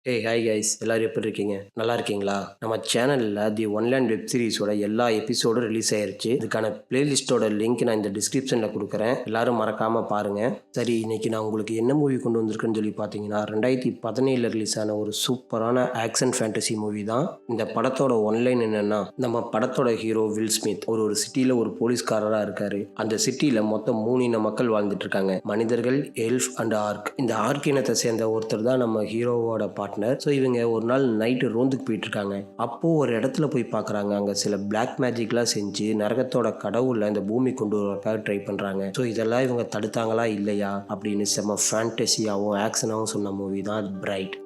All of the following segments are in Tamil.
ஹாய் கைஸ், எல்லாரும் எப்படி இருக்கீங்க? நல்லா இருக்கீங்களா? நம்ம சேனலில் தி ஒன்லைன் வெப் சீரிஸோட எல்லா எபிசோடும் ரிலீஸ் ஆயிருச்சு. இதுக்கான பிளேலிஸ்ட்டோட லிங்க் நான் இந்த டிஸ்கிரிப்ஷனில் கொடுக்குறேன். எல்லாரும் மறக்காமல் பாருங்கள். சரி, இன்னைக்கு நான் உங்களுக்கு என்ன மூவி கொண்டு வந்திருக்கேன்னு சொல்லி பார்த்தீங்கன்னா 2017 ரிலீஸ் ஆன ஒரு சூப்பரான ஆக்ஷன் ஃபேண்டசி மூவி தான். இந்த படத்தோட ஒன்லைன் என்னன்னா, நம்ம படத்தோட ஹீரோ வில் ஸ்மித் ஒரு சிட்டியில் ஒரு போலீஸ்காரராக இருக்காரு. அந்த சிட்டியில் மொத்தம் 3 இன மக்கள் வாழ்ந்துட்டு இருக்காங்க. மனிதர்கள், எல்ஃப் அண்ட் ஆர்க். இந்த ஆர்க் இனத்தை சேர்ந்த ஒருத்தர் தான் நம்ம ஹீரோவோட பார்ட்னர். ஸோ இவங்க ஒரு நாள் நைட்டு ரோந்துக்கு போயிட்டு இருக்காங்க. அப்போ ஒரு இடத்துல போய் பார்க்குறாங்க. அங்கே சில பிளாக் மேஜிக்லாம் செஞ்சு நரகத்தோட கடவுளை இந்த பூமி கொண்டு வரக்காக ட்ரை பண்ணுறாங்க. ஸோ இதெல்லாம் இவங்க தடுத்தாங்களா இல்லையா அப்படின்னு செம்ம ஃபேண்டசியாகவும் ஆக்ஷனாகவும் சொன்ன மூவி தான் பிரைட்.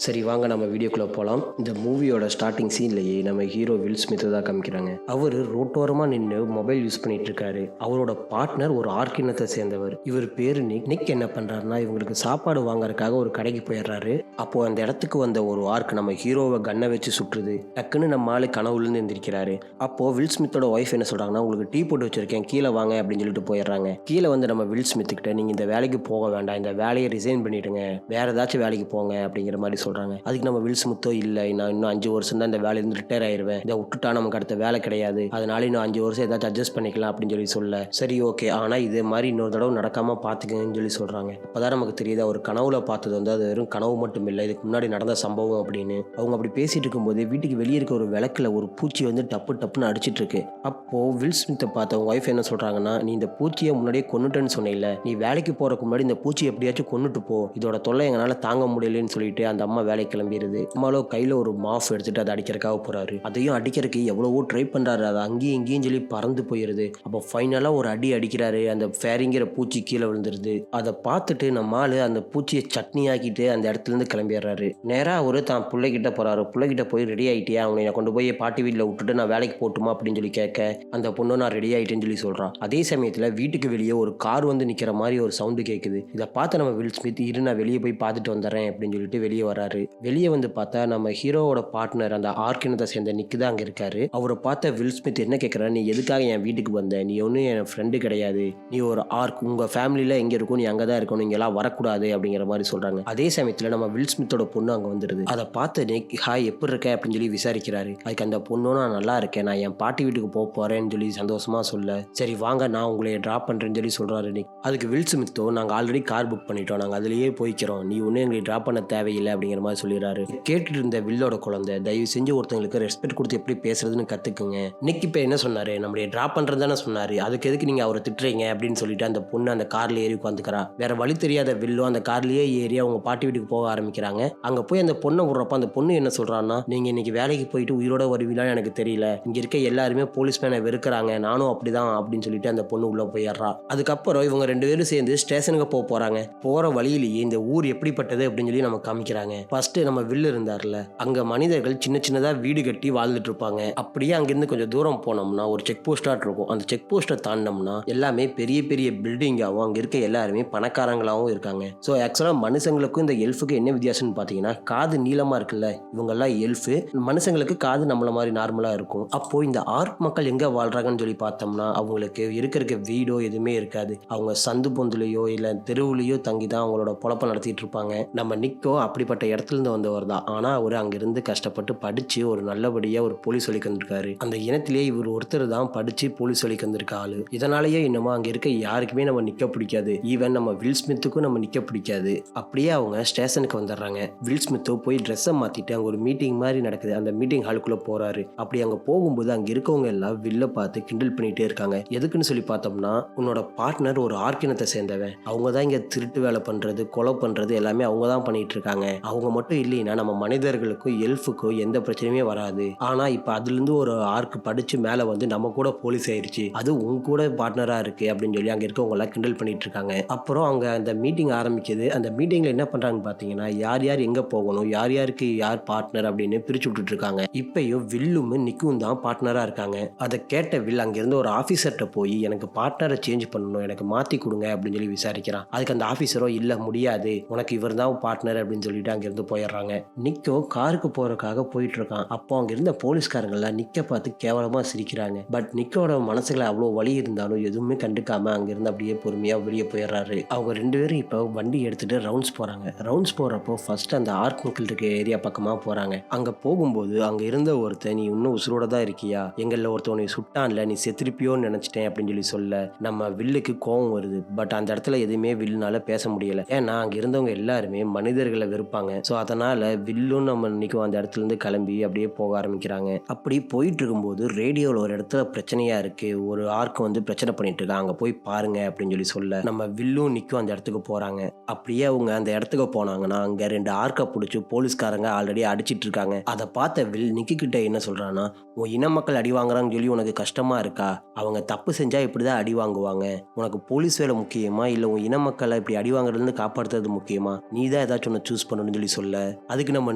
சரி, வாங்க நம்ம வீடியோக்குள்ளே போகலாம். இந்த மூவியோட ஸ்டார்டிங் சீன்லேயே நம்ம ஹீரோ வில் ஸ்மித்தை தான் காமிக்கிறாங்க. அவர் ரோட்டோரமாக நின்று மொபைல் யூஸ் பண்ணிட்டு இருக்காரு. அவரோட பார்ட்னர் ஒரு ஆர்க் இனத்தை சேர்ந்தவர். இவர் பேரு நிக் என்ன பண்ணுறாருன்னா, இவங்களுக்கு சாப்பாடு வாங்குறதுக்காக ஒரு கடைக்கு போயிடுறாரு. அப்போது அந்த இடத்துக்கு வந்த ஒரு ஆர்க் நம்ம ஹீரோவை கண்ணை வச்சு சுற்றுது. டக்குன்னு நம்ம ஆளு கனவுலேருந்து எந்திரிக்கிறாரு. அப்போது வில் ஸ்மித்தோட ஒய்ஃப் என்ன சொல்கிறாங்கன்னா, உங்களுக்கு டீ போட்டு வச்சிருக்கேன், கீழே வாங்க அப்படின்னு சொல்லிட்டு போயிடுறாங்க. கீழே வந்து நம்ம வில் ஸ்மித்துக்கிட்ட, நீங்கள் இந்த வேலைக்கு போக வேண்டாம், இந்த வேலையை ரிசைன் பண்ணிவிடுங்க, வேறு ஏதாச்சும் வேலைக்கு போங்க அப்படிங்கிற மாதிரி சொல்கிறாங்க. அதுக்கு நம்ம வில் ஸ்மித்தோ, இல்லை நான் இன்னும் 5 வருஷம் தான் இந்த வேலையிலேருந்து ரிட்டையர் ஆயிடுவேன், இதை விட்டுட்டா நமக்கு அடுத்த வேலை கிடையாது, அதனால இன்னும் 5 வருஷம் ஏதாச்சும் அட்ஜஸ்ட் பண்ணிக்கலாம் அப்படின்னு சொல்ல, சரி ஓகே, ஆனால் இதே மாதிரி இன்னொரு தடவை நடக்காமல் பார்த்துக்கன்னு சொல்கிறாங்க. அப்போதான் நமக்கு தெரியுது அவர் கனவுல பார்த்தது வந்து அது வெறும் கனவு மட்டும் இல்லை, இதுக்கு முன்னாடி நடந்த சம்பவம் அப்படின்னு. அவங்க அப்படி பேசிட்டு இருக்கும்போது வீட்டுக்கு வெளியே இருக்க ஒரு விளக்குல ஒரு பூச்சி வந்து டப்புன்னு அடிச்சிட்டு இருக்கு. அப்போ வில் ஸ்மித்தை பார்த்த அவங்க ஒய்ஃப் என்ன சொல்றாங்கன்னா, நீ இந்த பூச்சியை முன்னாடியே கொன்னுட்டேன்னு சொன்ன, நீ வேலைக்கு போறதுக்கு முன்னாடி இந்த பூச்சி எப்படியாச்சும் கொன்னுட்டு போ, இதோட தொல்லை எங்களால தாங்க முடியலன்னு சொல்லிட்டு அந்த அம்மா வேலைக்கு கிளம்பிடுது. அம்மாலோ கையில ஒரு மாஃப் எடுத்துட்டு அதை அடிக்கிறதுக்காக போறாரு. அதையும் அடிக்கிறதுக்கு எவ்வளவோ ட்ரை பண்றாரு, அதை அங்கேயும் இங்கேயும் சொல்லி பறந்து போயிருது. அப்போ ஃபைனலா ஒரு அடி அடிக்கிறாரு, அந்த ஃபேரிங்கிற பூச்சி கீழே விழுந்துருது. அதை பார்த்துட்டு நம்ம ஆளு அந்த பூச்சியை சட்னி ஆக்கிட்டு அந்த இடத்துல இருந்து கிளம்பிடுறாரு. நேரா அவரு தான் பிள்ளைகிட்ட போறாரு. பிள்ளைகிட்ட போய் ரெடி ஆயிட்டியா, அவனை கொண்டு போய் பாட்டி வீட்டில் விட்டுட்டு நான் வேலைக்கு போட்டுமா அப்படின்னு சொல்லி கேட்க, அந்த பொண்ணு நான் ரெடி ஆயிட்டேன்னு சொல்லி சொல்றான். அதே சமயத்துல வீட்டுக்கு வெளியே ஒரு கார் வந்து நிக்கிற மாதிரி ஒரு சவுண்டு கேட்குது. இதை பார்த்து நம்ம வில் ஸ்மித், இரு நான் வெளியே போய் பார்த்துட்டு வந்துடுறேன் அப்படின்னு சொல்லிட்டு வெளியே வராரு. வெளியே வந்து பார்த்தா நம்ம ஹீரோவோட பார்ட்னர் அந்த ஆர்க் இனத்தை சேர்ந்த நிக்கு தான் அங்கே இருக்காரு. அவரை பார்த்த வில் ஸ்மித் என்ன கேட்குறாரு, நீ எதுக்காக என் வீட்டுக்கு வந்த, நீ ஒன்றும் என் ஃப்ரெண்டு கிடையாது, நீ ஒரு ஆர்க், உங்க ஃபேமிலியில எங்க இருக்கும், நீ அங்கே தான் இருக்கணும், இங்கெல்லாம் வரக்கூடாது அப்படிங்கிற மாதிரி சொல்றாங்க. அதே சமயத்தில் நம்ம வில் ஸ்மித்தோட பொண்ணு அங்கே வந்துடுது. அதை பார்த்து நிக், ஹாய் எப்படி இருக்க அப்படின்னு சொல்லி விசாரிக்கிறாரு. அதுக்கு அந்த பொண்ணும், நான் நல்லா இருக்கேன், நான் என் பாட்டி வீட்டுக்கு போறேன்னு சொல்லி சந்தோஷமா சொல்ல, சரி வாங்க நான் உங்களை டிராப் பண்றேன்னு சொல்லி சொல்றாரு நிக். அதுக்கு வில் ஸ்மித்தோ, நாங்கள் ஆல்ரெடி கார் புக் பண்ணிட்டோம், நாங்கள் அதுலேயே போய்க்கிறோம், நீ ஒன்றும் எங்களை டிராப் பண்ண தேவையில்லை அப்படிங்கிற மாதிரி சொல்லிடுறாரு. கேட்டுட்டு இருந்த வில்லோட குழந்தை, தயவு செஞ்சு ஒருத்தங்களுக்கு ரெஸ்பெக்ட் கொடுத்து எப்படி பேசுறதுன்னு கத்துக்குங்க. நிக் இப்போ என்ன சொன்னாரு, நம்மளுடைய டிராப் பண்றது தானே சொன்னாரு, அதுக்கு எதுக்கு நீங்க அவரை திட்டுறீங்க அப்படின்னு சொல்லிட்டு அந்த பொண்ணு அந்த கார்ல ஏறி உட்காந்துக்கிறா. வேற வழி தெரியாத வில்லோ அந்த கார்லயே ஏறி அவங்க பாட்டி வீட்டுக்கு போக ஆரம்பிக்கிறாங்க. அங்க போய் அந்த பொண்ணை விடுறப்ப அந்த பொண்ணு என்ன சொல்றான்னா, நீங்க இன்னைக்கு வேலைக்கு போயிட்டு உயிரோட வருவீங்களான்னு எனக்கு தெரியல, இங்க இருக்க எல்லாருமே போலீஸ்மேனை வெறுக்கிறாங்க, நானும் அப்படிதான் அப்படின்னு சொல்லிட்டு அந்த பொண்ணு உள்ள போயிடுறா. அதுக்கப்புறம் இவங்க 2 பேரும் சேர்ந்து ஸ்டேஷனுக்கு போறாங்க. போற வழியிலேயே இந்த ஊர் எப்படிப்பட்டது அப்படின்னு சொல்லி நம்ம காமிக்கிறாங்க. ஃபர்ஸ்ட் நம்ம வில்லு இருந்தார்ல, அங்க மனிதர்கள் சின்னதா வீடு கட்டி வாழ்ந்துட்டு இருப்பாங்க. அப்படியே அங்கிருந்து கொஞ்சம் தூரம் போனோம்னா ஒரு செக் போஸ்டா இருக்கும். அந்த செக் போஸ்ட்டை தாண்டோம்னா எல்லாமே பெரிய பில்டிங்காகவும் அங்க இருக்க எல்லாருமே பணக்காரங்களாகவும் இருக்காங்க. ஸோ ஆக்சுவலா மனுஷங்களுக்கும் இந்த எல்ஃபுக்கு என்ன வித்தியாசம்னு பார்த்தீங்கன்னா, காது நீளமா இருக்குல்ல, இவங்கெல்லாம் எல்ஃபு, மனுஷங்களுக்கு காது நம்மள மாதிரி நார்மலா இருக்கும். அப்போ இந்த ஆர்க் மக்கள் எங்க வாழ்றாங்கன்னு சொல்லி பார்த்தோம்னா, அவங்களுக்கு இருக்க வீடோ எதுவுமே இருக்காது. அவங்க சந்து பொந்துலையோ இல்ல தெருவுலையோ தங்கி தான் அவங்களோட பொழப்ப நடத்திட்டு இருப்பாங்க. நம்ம நிக்கோ அப்படிப்பட்ட இடத்துல இருந்து வந்தவர் தான். ஆனா அவர் அங்கிருந்து கஷ்டப்பட்டு படிச்சு ஒரு நல்லபடியா ஒரு போலீஸ் வேலைக்கு வந்திருக்காரு. அந்த இனத்திலேயே இவர் ஒருத்தர் தான் படிச்சு போலீஸ் வேலைக்கு வந்திருக்க ஆளு. இதனாலேயே இன்னமும் அங்க இருக்க யாருக்குமே நம்ம நிக்க பிடிக்காது. ஈவன் நம்ம வில் ஸ்மித்துக்கும் நம்ம நிக்க பிடிக்காது. அப்படியே அவங்க ஸ்டேஷனுக்கு வந்துடுறாங்க. வில் ஸ்மித்தோ போய் ட்ரெஸ்ஸை மாத்திட்டு அங்க ஒரு மீட்டிங் மாதிரி நடக்குது. அந்த மீட்டிங் ஹாலுக்குள்ள போறாரு. அப்படி அங்க போகும்போது அங்க இருக்கவங்க எல்லாம் வில்ல பார்த்து கிண்டல் பண்ணிட்டே இருக்காங்க. எதுக்குன்னு சொல்லி பார்த்தோம்னா, உன்னோட பார்ட்னர் ஒரு ஆர்க் இனத்தை சேர்ந்தவன், அவங்க தான் இங்க திருட்டு வேலை பண்றது, கொலை பண்றது எல்லாமே அவங்க தான் பண்ணிட்டு இருக்காங்க. அவங்க மட்டும் இல்லைன்னா நம்ம மனிதர்களுக்கும் எல்ஃபுக்கும் எந்த பிரச்சனையுமே வராது. ஆனா இப்ப அதுல இருந்து ஒரு ஆர்க் படிச்சு மேல வந்து நம்ம கூட போலீஸ் ஆயிடுச்சு, அது உங்க கூட பார்ட்னரா இருக்கு அப்படின்னு சொல்லி அங்க இருக்கவங்க எல்லாம் கிண்டல் பண்ணிட்டு இருக்காங்க. அப்புறம் அவங்க அந்த மீட்டிங் ஆரம்பிக்குது. அந்த மீட்டிங்ல என்ன பண்றாங்கன்னு பாத்தீங்கன்னா, யார் யார் எங்க போகணும், யார் யாருக்கு யார் பார்ட்னர் அப்படின்னு பிரிச்சு விட்டுட்டு இருக்காங்க. இப்பயும் வில்லும் நிக்கும் தான் பார்ட்னரா இருக்காங்க. அதை கேட்ட வில் அங்க இருந்து ஒரு ஆபீசர்கிட்ட போய், எனக்கு பார்ட்னரை சேஞ்ச் பண்ணணும், எனக்கு மாத்தி கொடுங்க அப்படின்னு சொல்லி விசாரிக்கிறான். அதுக்கு அந்த ஆபீசரோ, இல்ல முடியாது, உனக்கு இவர் தான் பார்ட்னர் அப்படின்னு சொல்லிட்டு அங்க அங்கிருந்து போயிடுறாங்க. நிக்கோ காருக்கு போறதுக்காக போயிட்டு இருக்கான். அப்போ அங்க இருந்த போலீஸ்காரங்களாம் நிக்க பார்த்து கேவலமா சிரிக்கிறாங்க. பட் நிக்கோட மனசுல அவ்வளோ வலி இருந்தாலும் எதுவுமே கண்டுக்காம அங்கிருந்து அப்படியே பொறுமையா வெளியே போயிடுறாரு. அவங்க 2 பேரும் இப்போ வண்டி எடுத்துட்டு ரவுண்ட்ஸ் போறாங்க. ரவுண்ட்ஸ் போறப்போ ஃபர்ஸ்ட் அந்த ஆர்க் அங்கிள் இருக்க ஏரியா பக்கமா போறாங்க. அங்க போகும்போது அங்க இருந்த ஒருத்தன், நீ இன்னும் உசுரோட தான் இருக்கியா, எங்கள்ல ஒருத்தவனை சுட்டான்ல, நீ செத்துருப்பியோன்னு நினைச்சிட்டேன் அப்படின்னு சொல்ல நம்ம வில்லுக்கு கோவம் வருது. பட் அந்த இடத்துல எதுவுமே வில்லுனால பேச முடியல. ஏன்னா அங்க இருந்தவங்க எல்லாருமே மனிதர்களை வெறுப்பாங்க. ஸோ அதனால வில்லும் நம்ம நினைக்கும் அந்த இடத்துல இருந்து கிளம்பி அப்படியே போக ஆரம்பிக்கிறாங்க. அப்படி போயிட்டு இருக்கும்போது ரேடியோவில் ஒரு இடத்துல பிரச்சனையா இருக்கு, ஒரு ஆர்க் பிரச்சனை பண்ணிட்டு இருக்கா, அங்க போய் பாருங்க அப்படின்னு சொல்ல நம்ம வில்லும் நிக்கும் அந்த இடத்துக்கு போறாங்க. அப்படியே அவங்க அந்த இடத்துக்கு போனாங்கன்னா அங்க 2 ஆர்க்கை பிடிச்சி போலீஸ்காரங்க ஆல்ரெடி அடிச்சிட்டு இருக்காங்க. அதை பார்த்த வில் நிக்கி கிட்ட என்ன சொல்றான்னா, உன் இன மக்கள் அடி வாங்குறாங்கன்னு சொல்லி உனக்கு கஷ்டமா இருக்கா? அவங்க தப்பு செஞ்சா இப்படிதான் அடி வாங்குவாங்க. உனக்கு போலீஸ் வேலை முக்கியமா இல்ல உன் இன மக்களை இப்படி அடி வாங்குறதுல காப்பாற்றுறது முக்கியமா? நீ தான் ஏதாச்சும் ஒன்று சூஸ் பண்ணணும்னு சொல்ல அதுக்கு நம்ம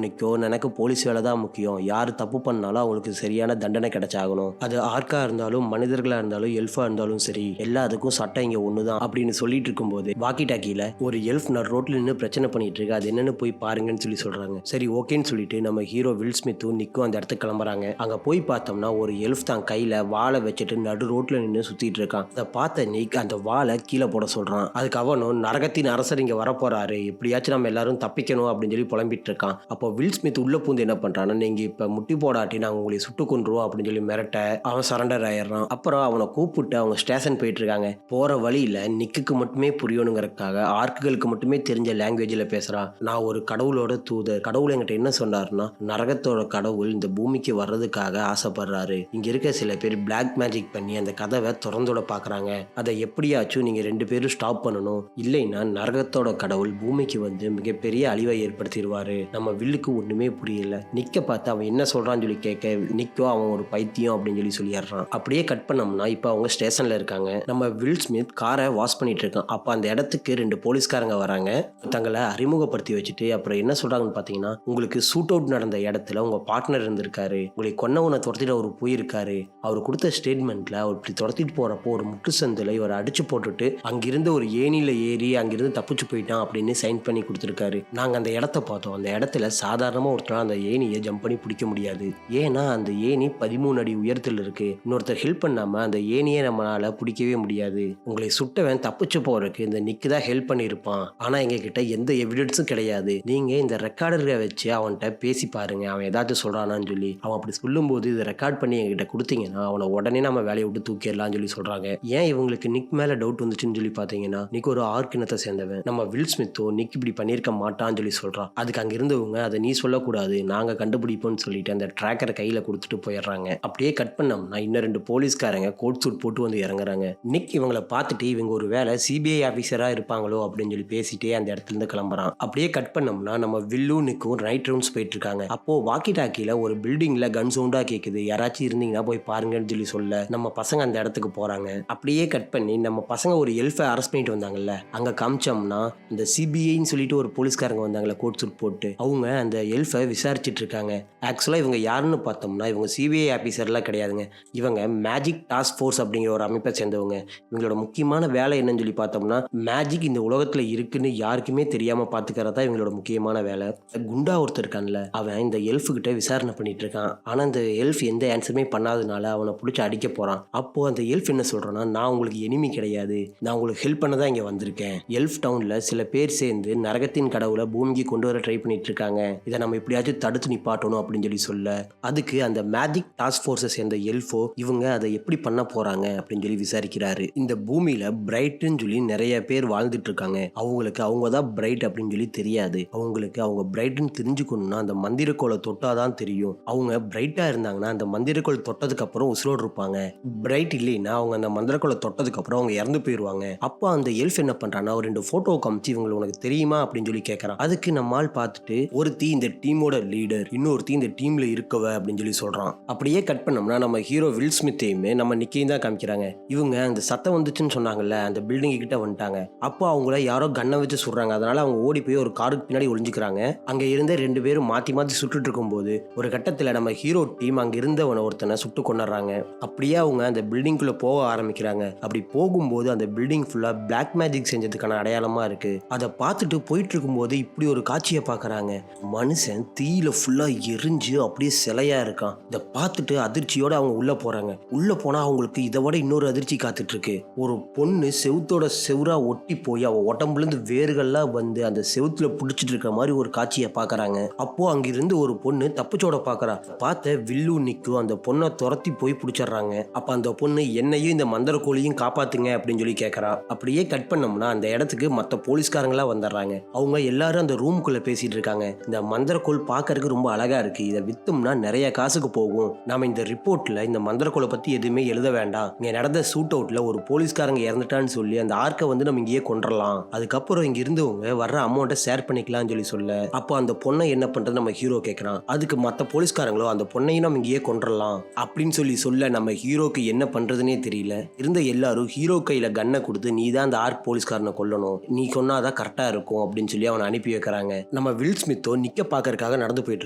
நிற்கும், எனக்கு போலீஸ் வேலை தான் முக்கியம். யார் தப்பு பண்ணாலும் அவங்களுக்கு சரியான தண்டனை கிடைச்சாகணும். அது ஆர்க்கா இருந்தாலும் மனிதர்களா இருந்தாலும் எல்ஃபா இருந்தாலும் சரி, எல்லாத்துக்கும் சட்டம் இங்க ஒண்ணுதான் அப்படின்னு சொல்லிட்டு இருக்கும்போது வாக்கி டாக்கியில ஒரு எல்ஃப் ரோட்ல நின்று பிரச்சனை பண்ணிட்டு இருக்கு, அது என்னன்னு போய் பாருங்கன்னு சொல்றாங்க. சரி ஓகேன்னு சொல்லிட்டு நம்ம ஹீரோ வில் ஸ்மித்தும் நிக்கும் அந்த இடத்துக்கு கிளம்புறாங்க. அங்க போய் பார்த்தோம்னா ஒரு எல்ஃப் தான் கையில வாழை வச்சுட்டு நடு ரோட்ல நின்று சுத்திட்டு இருக்கான். அதை பார்த்த நிக் அந்த வாழை கீழே போட சொல்றான். அதுக்கு அவனும், நரகத்தின் அரசர் இங்க வரப்போறாரு, எப்படியாச்சும் நம்ம எல்லாரும் தப்பிக்கணும் அப்படின்னு சொல்லி புலம்பிட்டு இருக்கான். அப்போ வில் ஸ்மித் உள்ள பூந்து என்ன பண்றான்னா, நீங்க இப்ப முட்டி போடாட்டி நாங்க உங்களை சுட்டு கொன்றுவோம் அப்படின்னு சொல்லி மிரட்ட அவன் சரண்டர் ஆயிடுறான். அப்புறம் அவனை கூப்பிட்டு அவங்க ஸ்டேஷன் போயிட்டு இருக்காங்க. போற வழியில நிக்குக்கு மட்டுமே புரியணுங்கிறதுக்காக ஆர்க்குகளுக்கு மட்டுமே தெரிஞ்ச லாங்குவேஜ்ல பேசுறான். நான் ஒரு கடவுளோட தூதர், கடவுள் என்கிட்ட என்ன சொன்னாருன்னா, நரகத்தோட கடவுள் இந்த பூமிக்கு வர்றதுக்காக ஆசைப்படுறாரு. இங்க இருக்க சில பேர் பிளாக் மேஜிக் பண்ணி அந்த கதவை திறந்தோட பாக்குறாங்க. அதை எப்படியாச்சும் நீங்க 2 பேரும் ஸ்டாப் பண்ணணும், இல்லைன்னா நரகத்தோட கடவுள் பூமிக்கு மிகப்பெரிய அழிவை ஏற்படுத்திடுவாரு. நம்ம வில்லுக்கு ஒண்ணுமே புரியல. நிக்க பார்த்து அவன் என்ன சொல்றான்னு சொல்லி கேட்க நிக்கோ அவன் ஒரு பைத்தியம் அப்படின்னு சொல்லிடுறான். அப்படியே கட் பண்ணோம்னா இப்ப அவங்க ஸ்டேஷன்ல இருக்காங்க. நம்ம வில் ஸ்மித் காரை வாஷ் பண்ணிட்டு இருக்கான். அப்ப அந்த இடத்துக்கு 2 போலீஸ்காரங்க வராங்க. தங்களை அறிமுகப்படுத்தி வச்சுட்டு அப்புறம் என்ன சொல்றாங்கன்னு பாத்தீங்கன்னா, உங்களுக்கு ஷூட் அவுட் நடந்த இடத்துல உங்க பார்ட்னர் இருந்திருக்காரு, உங்களை கொன்னவனை துரத்திட்டு அவர் போயிருக்காரு. அவர் கொடுத்த ஸ்டேட்மெண்ட்ல அவர் இப்படி துரத்திட்டு போறப்போ ஒரு முட்டு சந்தில இவர் அடிச்சு போட்டுட்டு அங்கிருந்து ஒரு ஏணியில ஏறி அங்கிருந்து தப்பிச்சு போயிட்டான் அப்படின்னு சைன் பண்ணி கொடுத்துருக்காரு. நாங்க அந்த இடத்த பார்த்தோம். அந்த இடத்துல சாதாரணமா ஒருத்தர் அந்த ஏணியை ஜம்ப் பண்ணி பிடிக்க முடியாது. ஏன்னா அந்த ஏணி 13 அடி உயரத்தில் இருக்கு. இன்னொருத்தர் ஹெல்ப் பண்ணாம அந்த ஏணியை நம்மளால பிடிக்கவே முடியாது. உங்களை சுட்டவன் தப்பிச்சு போறதுக்கு இந்த நிக்கு தான் ஹெல்ப் பண்ணியிருப்பான். ஆனா எங்க கிட்ட எந்த எவிடன்ஸும் கிடையாது. நீங்க இந்த ரெக்கார்டரை வச்சு அவன்கிட்ட பேசி பாருங்க, அவன் ஏதாச்சும் சொல்றானான்னு சொல்லி. அவன் அப்படி சொல்லும்போது இதை ரெக்கார்ட் பண்ணி எங்ககிட்ட கொடுத்தீங்கன்னா அவனை உடனே நம்ம வேலையை விட்டு தூக்கிடலாம்னு சொல்றாங்க. ஏன் இவங்களுக்கு நிக் மேல டவுட் வந்துச்சுன்னு சொல்லி பாத்தீங்கன்னா, நிக் ஒரு ஆர்க் இனத்தை சேர்ந்தவன். நம்ம வில் ஸ்மித்தோ நிக் இப்படி பண்ணியிருக்க மாட்டான்னு சொல்றான். அதுக்கு அங்க இருந்தவங்க அதை நீ சொல்லக்கூடாது, நாங்க கண்டுபிடிப்போம்னு சொல்லிட்டு அந்த ட்ராக்கரை கையில கொடுத்துட்டு போயிடுறாங்க. அப்படியே கட் பண்ணோம்னா இன்னும் 2 போலீஸ்காரங்க கோட் சூட் போட்டு இறங்குறாங்க. நிக் இவங்களை பார்த்துட்டு இவங்க ஒரு வேலை சிபிஐ ஆபீசரா இருப்பாங்களோ அப்படின்னு பேசிட்டே அந்த இடத்துல இருந்து கிளம்புறான். அப்படியே கட் பண்ணோம்னா நம்ம வில்லும் நிக்கும் நைட் ரவுண்ட்ஸ் போயிட்டு இருக்காங்க. அப்போ வாக்கி டாக்கில ஒரு பில்டிங்ல கன் சவுண்டா கேக்குது, யாராச்சும் இருந்தீங்கன்னா போய் பாருங்கன்னு சொல்ல நம்ம பசங்க அந்த இடத்துக்கு போறாங்க. அப்படியே கட் பண்ணி நம்ம பசங்க ஒரு எல்ஃபை அரெஸ்ட் பண்ணிட்டு வந்தாங்கல்ல, அங்க காமிச்சோம்னா இந்த சிபிஐன்னு சொல்லிட்டு ஒரு போலீஸ்காரங்க வந்தாங்கல்ல கோட் சூட் போட்டு, அவங்க அந்த எல்ஃபை விசாரிச்சுட்டு இருக்காங்க. ஆக்சுவலா இவங்க யாருன்னு பார்த்தோம்னா இவங்க சிபிஐ ஆபீசர்லாம் கிடையாதுங்க. இவங்க மேஜிக் டாஸ்க் ஃபோர்ஸ் அப்படிங்கிற ஒரு அமைப்பை சேர்ந்தவங்க. இவங்களோட முக்கியமான வேலை என்னன்னு சொல்லி பார்த்தோம்னா, மேஜிக் இந்த உலகத்துல இருக்குன்னு யாருக்குமே தெரியாம பாத்துக்கிறதா இவங்களோட முக்கியமான வேலை. குண்டா ஒருத்தர் இருக்கான்ல, அவன் இந்த எல்ஃபு கிட்ட விசாரணை பண்ணிட்டு இருக்கான். ஆனா இந்த எல்ஃப் எந்த ஆன்சருமே பண்ணாதனால அவனை பிடிச்சி அடிக்க போறான். அப்போ அந்த எல்ஃப் என்ன சொல்றான்னா, நான் உங்களுக்கு எனிமி கிடையாது, நான் உங்களுக்கு ஹெல்ப் பண்ண தான் இங்க வந்திருக்கேன். எல்ஃப் டவுன்ல சில பேர் சேர்ந்து நரகத்தின் கடவுளை பூமிக்கு கொண்டு வர ட்ரை பண்ணிட்டு இருக்காங்க, இதை நம்ம எப்படியாச்சும் தடுத்து நிப்பாட்டணும் அப்படின்னு சொல்ல அதுக்கு அந்த மேஜிக் டாஸ்க் ஃபோர்ஸை சேர்ந்த எல்ஃபோ இவங்க அதை எப்படி பண்ண போறாங்க அப்படின்னு விசாரிக்கிறாரு. இந்த பூமியில பிரைட்னு சொல்லி நிறைய பேர் வாழ்ந்துட்டு இருக்காங்க. அவங்களுக்கு அவங்க தான் பிரைட் அப்படின்னு தெரியாது. அவங்களுக்கு அவங்க பிரைட்னு தெரிஞ்சுக்கணும்னா அந்த மந்திரக்கோளை தொட்டாதான் தெரியும். அவங்க பிரைட்டா இருந்தாங்கன்னா அந்த மந்திரக்கோள் தொட்டதுக்கு அப்புறம் உசுரோடு இருப்பாங்க. பிரைட் இல்லைன்னா அவங்க அந்த மந்திரக்கோளை தொட்டதுக்கு அப்புறம் அவங்க இறந்து போயிருவாங்க. அப்போ அந்த எல்ஃப் என்ன பண்றான்னா, ஒரு 2 போட்டோ காமிச்சு இவங்களுக்கு உனக்கு தெரியுமா அப்படின்னு கேட்கறான். அதுக்கு நம்மால் பார்த்துட்டு ஒருத்தி இந்த டீமோட லீடர், இன்னொருத்தி இந்த டீம்ல இருக்கவ அப்படின்னு சொல்றான். அப்படியே கட் பண்ணோம்னா நம்ம ஹீரோ வில் ஸ்மித்தையுமே நம்ம நிக்கையும் தான் காமிக்கிறாங்க. இவங்க அந்த சத்தம் வந்துச்சுன்னு சொன்னாங்கல்ல, அந்த பில்டிங் கிட்ட வந்துட்டாங்க. அப்போ அவங்கள யாரோ கண்ணை வச்சு சுடுறாங்க. அதனால அவங்க ஓடி போய் ஒரு காருக்கு பின்னாடி ஒளிஞ்சுக்கிறாங்க. அங்க இருந்த 2 பேரும் மாத்தி மாத்தி சுட்டுட்டு இருக்கும்போது ஒரு கட்டத்துல நம்ம ஹீரோ டீம் அங்க இருந்தவனை ஒருத்தனை சுட்டு கொண்டுறாங்க. அப்படியே அவங்க அந்த பில்டிங்குள்ள போக ஆரம்பிக்கிறாங்க. அப்படி போகும்போது அந்த பில்டிங் ஃபுல்லா பிளாக் மேஜிக் செஞ்சதுக்கான அடையாளமா இருக்கு. அதை பார்த்துட்டு போயிட்டு இருக்கும்போது இப்படி ஒரு காட்சி காட்சியை பார்க்குறாங்க. மனுஷன் தீயில ஃபுல்லா எரிஞ்சு அப்படியே சிலையா இருக்கான். இதை பார்த்துட்டு அதிர்ச்சியோட அவங்க உள்ள போறாங்க. உள்ள போனா அவங்களுக்கு இதை விட இன்னொரு அதிர்ச்சி காத்துட்டு இருக்கு. ஒரு பொண்ணு செவுத்தோட செவுரா ஒட்டி போய் அவ உடம்புல இருந்து வேர்கள்லாம் வந்து அந்த செவுத்துல பிடிச்சிட்டு இருக்க மாதிரி ஒரு காட்சியை பார்க்கறாங்க. அப்போ அங்கிருந்து ஒரு பொண்ணு தப்பிச்சோட பார்க்கறா. பார்த்த வில்லு நிக்கும் அந்த பொண்ணை துரத்தி போய் பிடிச்சிடுறாங்க. அப்ப அந்த பொண்ணு என்னையும் இந்த மந்திர கோழியும் காப்பாத்துங்க அப்படின்னு சொல்லி கேட்கறா. அப்படியே கட் பண்ணோம்னா அந்த இடத்துக்கு மற்ற போலீஸ்காரங்களா வந்துடுறாங்க. அவங்க எல்லாரும் அந்த ரூமுக்குள்ள பேசிட்டு இருக்காங்க. இந்த மந்திரக்கோள் பார்க்கறதுக்கு ரொம்ப அழகா இருக்கு, இதை வித்தோம்னா நிறைய காசுக்கு போகும், நாம இந்த ரிப்போர்ட்ல இந்த மந்திரக்கோளை பத்தி எதுவுமே எழுத வேண்டாம், இங்க நடந்த ஷூட் அவுட்ல ஒரு போலீஸ்காரங்க இறந்துட்டான்னு சொல்லி அந்த ஆர்க்கை வந்து நம்ம இங்கேயே கொண்டுறலாம், அதுக்கப்புறம் இங்க இருந்தவங்க வர்ற அமௌண்ட்டை ஷேர் பண்ணிக்கலாம்னு சொல்ல அப்போ அந்த பொண்ணை என்ன பண்றது நம்ம ஹீரோ கேட்கறான். அதுக்கு மற்ற போலீஸ்காரங்களோ அந்த பொண்ணையும் நம்ம இங்கேயே கொண்டுறலாம் அப்படின்னு சொல்ல நம்ம ஹீரோக்கு என்ன பண்றதுன்னே தெரியல. இருந்த எல்லாரும் ஹீரோ கையில கன்னை கொடுத்து நீ தான் அந்த ஆர்க் போலீஸ்காரனை கொல்லணும், நீ சொன்னாதான் கரெக்டா இருக்கும் அப்படின்னு சொல்லி அவனை அனுப்பி வைக்கிறாங்க. நம்ம வில் ஸ்மித்தோ நிக்க பாக்கறதுக்காக நடந்து போயிட்டு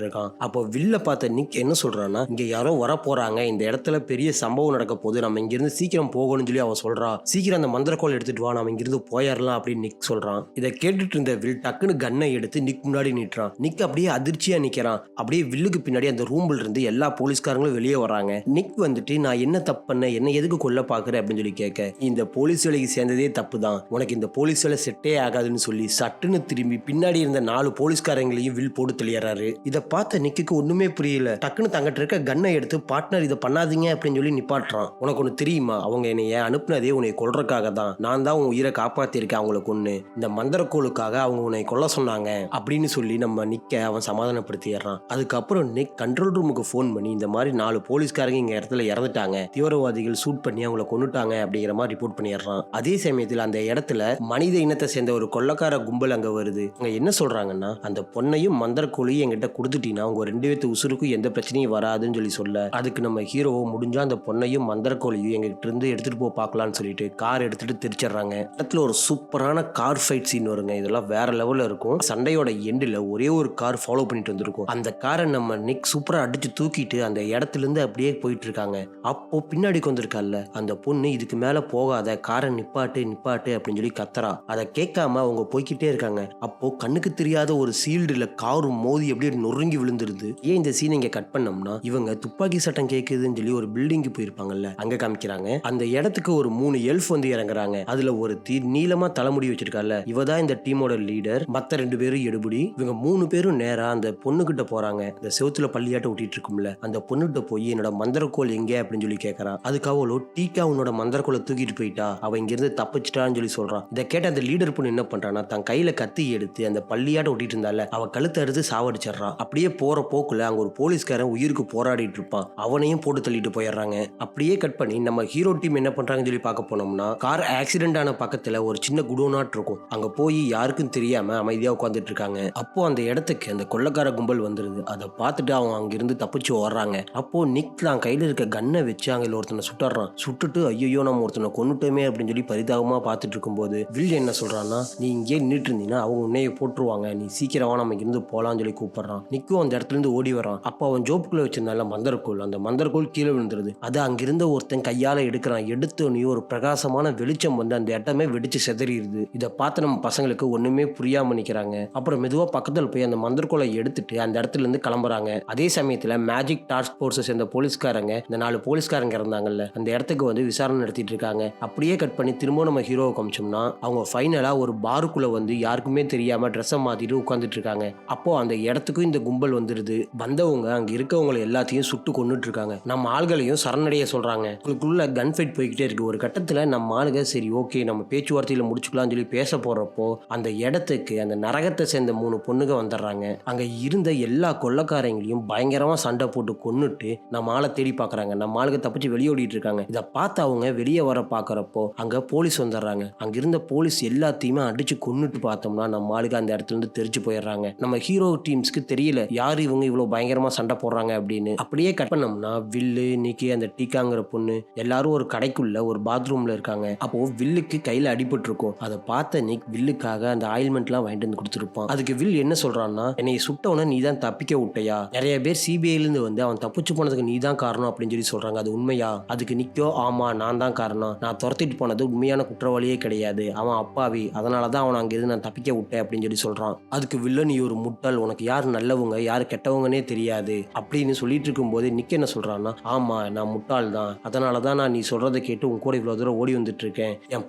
இருக்கான். அப்போ வில்ல பார்த்த நிக் என்ன சொல்றான்னா, இங்க யாரோ வர போறாங்க, இந்த இடத்துல பெரிய சம்பவம் நடக்க போகுது, நம்ம இங்க இருந்து சீக்கிரம் போகணும்னு சொல்லி அவன் சொல்றா. சீக்கிரம் அந்த மந்திரக்கோள் எடுத்துட்டு வா, நம்ம இங்க இருந்து போயிடலாம் அப்படின்னு நிக் சொல்றான். இதை கேட்டுட்டு இருந்த வில் டக்குன்னு கன்னை எடுத்து நிக் முன்னாடி நிற்றான். நிக் அப்படியே அதிர்ச்சியா நிக்கிறான். அப்படியே வில்லுக்கு பின்னாடி அந்த ரூம்ல இருந்து எல்லா போலீஸ்காரங்களும் வெளியே வராங்க. நிக் வந்துட்டு நான் என்ன தப்பு பண்ண, என்ன எதுக்கு கொல்ல பாக்குற அப்படின்னு சொல்லி கேட்க, இந்த போலீஸ் வேலைக்கு சேர்ந்ததே தப்பு தான், உனக்கு இந்த போலீஸ் வேலை செட்டே ஆகாதுன்னு சொல்லி சட்டுன்னு திரும்பி பின்னாடி இருந்த 4 போலீஸ்காரங்களையும் வில் போட்டு தெளியறாரு. இதை பார்த்த நிக்கு ஒண்ணுமே புரியல. டக்குன்னு தங்கிட்ட இருக்க கன்னை எடுத்து பார்ட்னர் இதை பண்ணாதீங்க அப்படின்னு சொல்லி நிப்பாட்டுறான். உனக்கு ஒண்ணு தெரியுமா, அவங்க என்னைய அனுப்புனதே உன்னை கொல்றதுக்காக தான், நான் தான் உன் உயிரை காப்பாத்திருக்கேன் அவங்களை கொன்னு, இந்த மந்திரக்கோளுக்காக அவங்க உன்னை கொல்ல சொன்னாங்க அப்படின்னு சொல்லி நம்ம நிக்க அவன் சமாதானப்படுத்திடுறான். அதுக்கப்புறம் நிக் கண்ட்ரோல் ரூமுக்கு போன் பண்ணி இந்த மாதிரி 4 போலீஸ்காரங்க இங்க இடத்துல இறந்துட்டாங்க, தீவிரவாதிகள் ஷூட் பண்ணி அவங்களை கொன்னுட்டாங்க அப்படிங்கிற மாதிரி ரிப்போர்ட் பண்ணிடுறான். அதே சமயத்தில் அந்த இடத்துல மனித இனத்தை சேர்ந்த ஒரு கொள்ளக்கார கும்பல் அங்க வருது. அவங்க என்ன சொல்றாங்கன்னா, அந்த பொண்ணையும் மந்திரக்கோழியும் என்கிட்ட கொடுத்துட்டீங்கன்னா உங்க 2 பேர்த்து உசுருக்கும் எந்த பிரச்சனையும் வராதுன்னு சொல்ல அதுக்கு நம்ம ஹீரோ முடிஞ்சா அந்த பொண்ணையும் மந்திரக்கோழியும் எங்கிட்ட இருந்து எடுத்துட்டு போய் பார்க்கலாம்னு சொல்லிட்டு கார் எடுத்துட்டு தெரிச்சிடுறாங்க. இடத்துல ஒரு சூப்பரான கார் ஃபைட் சீன் வருங்க. இதெல்லாம் வேற லெவல்ல இருக்கும். சண்டையோட எண்டில் ஒரே ஒரு கார் ஃபாலோ பண்ணிட்டு வந்திருக்கும். அந்த காரை நம்ம நிக் சூப்பரா அடிச்சு தூக்கிட்டு அந்த இடத்துல இருந்து அப்படியே போயிட்டு இருக்காங்க. அப்போ பின்னாடி வந்திருக்கால அந்த பொண்ணு, இதுக்கு மேல போகாத, காரை நிப்பாட்டு நிப்பாட்டு அப்படின்னு சொல்லி கத்துறா. அதை கேட்காம அவங்க போய்கிட்டே இருக்காங்க. அப்போ கண்ணுக்கு தெரியாத ஒரு சீல்டுல காரும் மோதி அப்படியே நொறுங்கி விழுந்துருது. ஏன் இந்த சீன் இங்க கட் பண்ணோம்னா, இவங்க துப்பாக்கி சட்டம் கேட்குதுன்னு சொல்லி ஒரு பில்டிங்கு போயிருப்பாங்கல்ல, அங்க காமிக்கிறாங்க. அந்த இடத்துக்கு ஒரு 3 எல்ஃப் வந்து இறங்குறாங்க. அதுல ஒரு நீளமா தலைமுடி வச்சிருக்கால, இவதான் இந்த டீமோட லீடர், மத்த 2 பேரும் எடுபடி. இவங்க 3 பேரும் நேரா அந்த பொண்ணு கிட்ட போறாங்க. இந்த செவுத்துல பள்ளியாட்ட ஒட்டிட்டு இருக்கும்ல, அந்த பொண்ணுகிட்ட போய் என்னோட மந்திரக்கோள் எங்க அப்படின்னு சொல்லி கேட்கறா. அதுக்கு அவளோ, டீக்கா உன்னோட மந்திரக்கோளை தூக்கிட்டு போயிட்டா, அவ இங்க இருந்து தப்பிச்சிட்டான்னு சொல்லி சொல்றான். இதை கேட்ட அந்த லீடர் பொண்ணு என்ன பண்றான்னா, தன் கையில கத்தி எடுத்து அந்த பள்ளியாட்ட ஒட்டிட்டு இருந்தால அவ கழுத்தை எடுத்து சாவடிச்சிடறான். அப்படியே போற போக்குல அங்க ஒரு போலீஸ்காரன் உயிருக்கு போராடிட்டு இருப்பான், அவனையும் போட்டு தள்ளிட்டு போயிடுறாங்க. அப்படியே கட் பண்ணி நம்ம ஹீரோ டீம் என்ன பண்றாங்கன்னு சொல்லி பார்க்க போனோம்னா, கார் ஆக்சிடென்ட் ஆன பக்கத்துல ஒரு சின்ன குடோனாட் இருக்கும், அங்க போய் யாருக்கும் தெரியாம அமைதியா உட்காந்துட்டு இருக்காங்க. அப்போ அந்த இடத்துக்கு அந்த கொள்ளக்கார கும்பல் வந்துருது. அதை பார்த்துட்டு அவங்க அங்கிருந்து தப்பிச்சு ஓடுறாங்க. அப்போ நிக் தான் கையில இருக்க கன்னை வச்சு அங்க ஒருத்தனை சுட்டுறான். சுட்டுட்டு ஐயோ நம்ம ஒருத்தனை கொன்னுட்டோமே அப்படின்னு சொல்லி பரிதாபமா பார்த்துட்டு இருக்கும்போது வில் என்ன சொல்றான்னா, நீ இங்கே நின்றுட்டு இருந்தீங்கன்னா அவங்க உன்னைய போட்டுருவாங்க, நீ சீக்கிரமா நம்ம இங்கிருந்து போலான்னு சொல்லி கூப்பிடுறான். நிக்கும் அந்த இடத்துல இருந்து ஓடி வரான். அப்போ அவன் ஜோப்புக்குள்ள வச்சிருந்தால மந்திரக்கோள், அந்த மந்திரக்கோள் கீழே விழுந்துருது. அது அங்கிருந்த ஒருத்தன் கையால எடுக்கிறான். எடுத்தோடனே ஒரு பிரகாசமான வெளிச்சம் வந்து அந்த இடமே வெடிச்சு செதறிடுது. இதை பார்த்து நம்ம பசங்களுக்கு ஒண்ணுமே புரியாம நிக்கிறாங்க. அப்புறம் மெதுவா பக்கத்துல போய் அந்த மந்திரக்கோளை எடுத்துட்டு அந்த இடத்துல இருந்து கிளம்புறாங்க. அதே சமயத்துல மேஜிக் டாஸ்க் போர்ஸை சேர்ந்த போலீஸ்காரங்க, இந்த 4 போலீஸ்காரங்க இருந்தாங்கல்ல, அந்த இடத்துக்கு வந்து விசாரணை நடத்திட்டு இருக்காங்க. அப்படியே கட் பண்ணி திரும்ப நம்ம ஹீரோவை காமிச்சோம்னா, அவங்க ஃபைனலா ஒரு பாருக்குள்ள வந்து யாருக்குமே தெரியாம ட்ரெஸ்ஸை மாத்திட்டு உட்காந்துட்டு இருக்காங்க. அப்போ அந்த இடத்துக்கும் இந்த கும்பல் வந்துருது. வந்தவங்க அங்க இருக்கவங்களை எல்லாத்தையும் சுட்டு கொண்டுட்டு இருக்காங்க. நம்ம ஆள்களையும் சரணடைய சொல்றாங்க. உங்களுக்குள்ள கன் ஃபைட் போய்கிட்டே இருக்கு. ஒரு கட்டத்துல நம்ம ஆளுங்க சரி ஓகே நம்ம பேச்சுவார்த்தையில முடிச்சுக்கலாம்னு சொல்லி பேச போறப்போ அந்த இடத்துக்கு அந்த நரகத்தை சேர்ந்த 3 பொண்ணுங்க வந்துடுறாங்க. அங்க இருந்த எல்லா கொள்ளக்காரங்களையும் பயங்கரமா சண்டை போட்டு கொன்னுட்டு நம்ம ஆளை தேடி பாக்குறாங்க. நம்ம ஆளுங்க தப்பிச்சு வெளியோடிட்டு இருக்காங்க. இதை பார்த்து அவங்க வெளியே வர பாக்குறப்போ அங்க போலீஸ் வந்துடுறாங்க. அங்க இருந்த போலீஸ் எல்லாத்தையுமே அடிச்சு கொன்னுட்டு பார்த்தோம்னா நம்ம ஆளுங்க அந்த இடத்துல இருந்து தெரிச்சு போயிடுறாங்க. நம்ம ஹீரோ டீம்ஸ்க்கு தெரியல யாரு இவங்க இவ்வளவு பயங்கரமா சண்டை போடுறாங்க அப்படின்னு. அப்படியே கட் பண்ணோம்னா வில்லு, நிக்கி, அந்த டீக்காங்கிற பொண்ணு எல்லாரும் ஒரு கடைக்குள்ள ஒரு பாத்ரூம்ல இருக்காங்க. அப்போ வில்லுக்கு கையில அடிபட்டு இருக்கும். அதை பார்த்த நிக் வில்லுக்காக அந்த ஆயில்மெண்ட் எல்லாம் வாங்கிட்டு வந்து கொடுத்துருப்பான். அதுக்கு வில் என்ன சொல்றான்னா, என்னை சுட்டவன நீ தான் தப்பிக்க விட்டையா, நிறைய பேர் சிபிஐல இருந்து வந்து அவன் தப்பிச்சு போனதுக்கு நீ தான் காரணம் அப்படின்னு சொல்லி சொல்றாங்க. அது உண்மையா? அதுக்கு நிக்கோ, ஆமா நான் தான் காரணம், நான் துரத்திட்டு போனது உண்மையான குற்றவாளியே கிடையாது, அவன் அப்பாவி, அதனாலதான் அவன் அங்கிருந்து நான் தப்பிக்க விட்டேன் அப்படின்னு சொல்லி சொல்றான். அதுக்கு வில்லன் நீ ஒரு முட்டாள், உனக்கு யார் நல்லவங்க யார் கெட்டவங்கன்னே தெரியாது அப்படின்னு சொல்லிட்டு இருக்கும்போது நிக்க என்ன சொல்றான்னா, ஆமா நான் முட்டாள் தான், அதனால தான் நான் நீ சொல்றதை கேட்டு உன் கூட இவ்வளவு தூரம் ஓடி வந்துட்டு இருக்கேன், என்